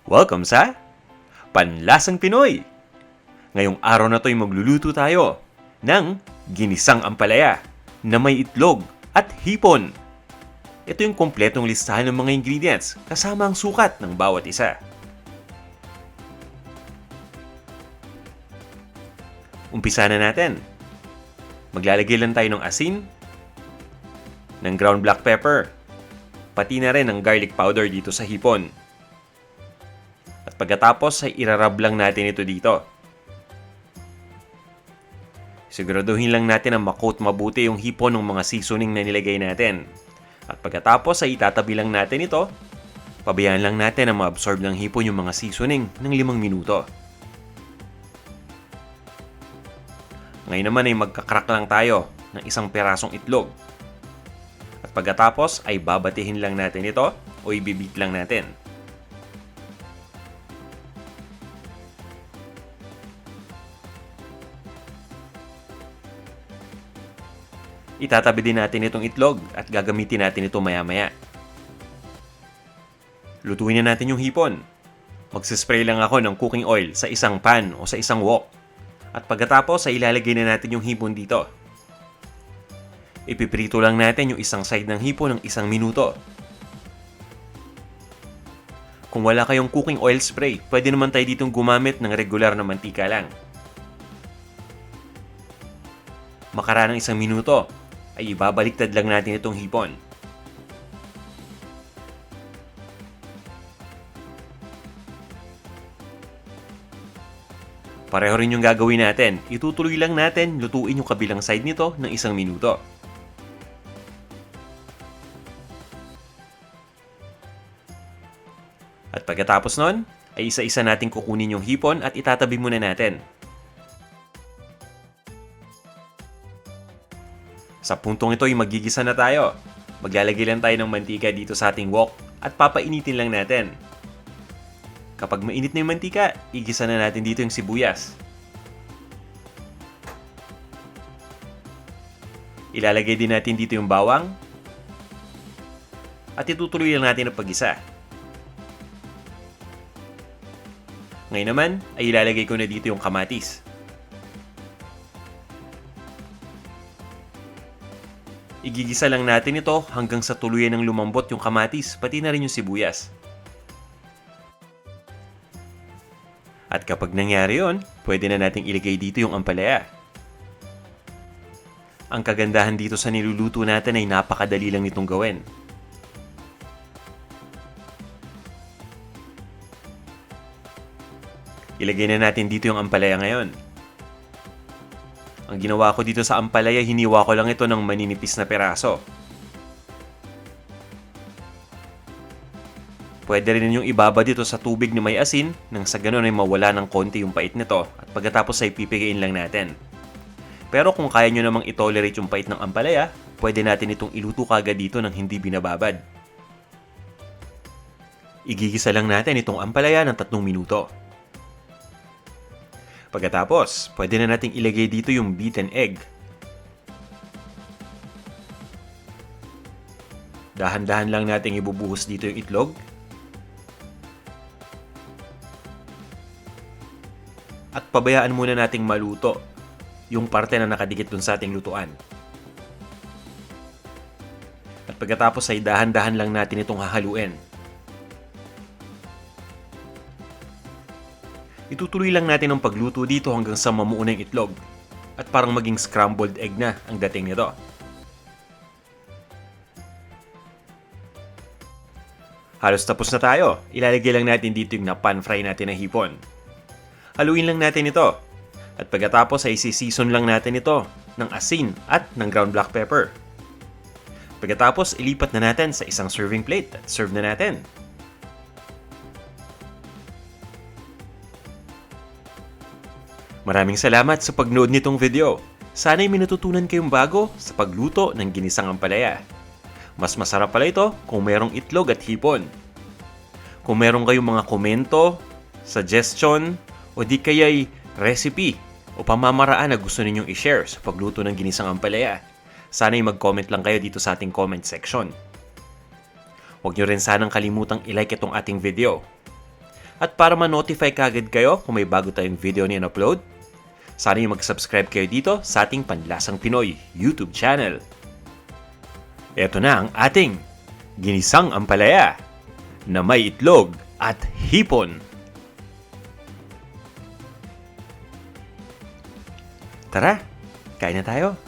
Welcome sa Panlasang Pinoy! Ngayong araw na to'y magluluto tayo ng ginisang ampalaya na may itlog at hipon. Ito yung kompletong listahan ng mga ingredients kasama ang sukat ng bawat isa. Umpisa na natin. Maglalagay lang tayo ng asin, ng ground black pepper, pati na rin ng garlic powder dito sa hipon. At pagkatapos ay irarab lang natin ito dito. Siguraduhin lang natin na makot mabuti yung hipon ng mga seasoning na nilagay natin. At pagkatapos ay itatabi lang natin ito. Pabayaan lang natin na ma-absorb ng hipon yung mga seasoning ng 5 minuto. Ngayon naman ay magkakrak lang tayo ng isang perasong itlog. At pagkatapos ay babatihin lang natin ito o ibibit lang natin. Itatabi din natin itong itlog at gagamitin natin ito maya-maya. Lutuin na natin yung hipon. Magsispray lang ako ng cooking oil sa isang pan o sa isang wok. At pagkatapos ay ilalagay na natin yung hipon dito. Ipiprito lang natin yung isang side ng hipon ng 1 minuto. Kung wala kayong cooking oil spray, pwede naman tayo ditong gumamit ng regular na mantika lang. Makaraan ng 1 minuto, ay ibabaliktad lang natin itong hipon. Pareho rin yung gagawin natin. Itutuloy lang natin lutuin yung kabilang side nito ng 1 minuto. At pagkatapos nun, ay isa-isa natin kukunin yung hipon at itatabi muna natin. Sa puntong ito ay magigisa na tayo. Maglalagay lang tayo ng mantika dito sa ating wok at papainitin lang natin. Kapag mainit na yung mantika, igisa na natin dito yung sibuyas. Ilalagay din natin dito yung bawang at itutuloy lang natin ang paggisa. Ngayon naman ay ilalagay ko na dito yung kamatis. Igigisa lang natin ito hanggang sa tuluyan ng lumambot yung kamatis, pati na rin yung sibuyas. At kapag nangyari yon, pwede na nating ilagay dito yung ampalaya. Ang kagandahan dito sa niluluto natin ay napakadali lang nitong gawin. Ilagay na natin dito yung ampalaya ngayon. Ang ginawa ko dito sa ampalaya, hiniwa ko lang ito ng maninipis na peraso. Pwede rin yung ibaba dito sa tubig na may asin nang sa ganun ay mawala ng konti yung pait nito at pagkatapos ay pipigain lang natin. Pero kung kaya nyo namang itolerate yung pait ng ampalaya, pwede natin itong iluto kagad dito nang hindi binababad. Igigisa lang natin itong ampalaya ng 3 minuto. Pagkatapos, pwede na nating ilagay dito yung beaten egg. Dahan-dahan lang nating ibubuhos dito yung itlog. At pabayaan muna nating maluto yung parte na nakadikit dun sa ating lutuan. At pagkatapos ay dahan-dahan lang natin itong hahaluin. Itutuloy lang natin ang pagluto dito hanggang sa mamuo na yung itlog at parang maging scrambled egg na ang dating nito. Halos tapos na tayo. Ilalagay lang natin dito yung na-pan fry natin na hipon. Haluin lang natin ito. At pagkatapos ay season lang natin ito ng asin at ng ground black pepper. Pagkatapos ilipat na natin sa isang serving plate at serve na natin. Maraming salamat sa pagnood nitong video. Sana'y may natutunan kayong bago sa pagluto ng ginisang ampalaya. Mas masarap pala ito kung mayroong itlog at hipon. Kung meron kayong mga komento, suggestion, o di kaya'y recipe o pamamaraan na gusto ninyong i-share sa pagluto ng ginisang ampalaya, sana'y mag-comment lang kayo dito sa ating comment section. Huwag nyo rin sanang kalimutang i-like itong ating video. At para ma-notify kagad kayo kung may bago tayong video na in-upload, sana yung mag-subscribe kayo dito sa ating Panlasang Pinoy YouTube channel. Ito na ang ating ginisang ampalaya na may itlog at hipon. Tara, kain na tayo.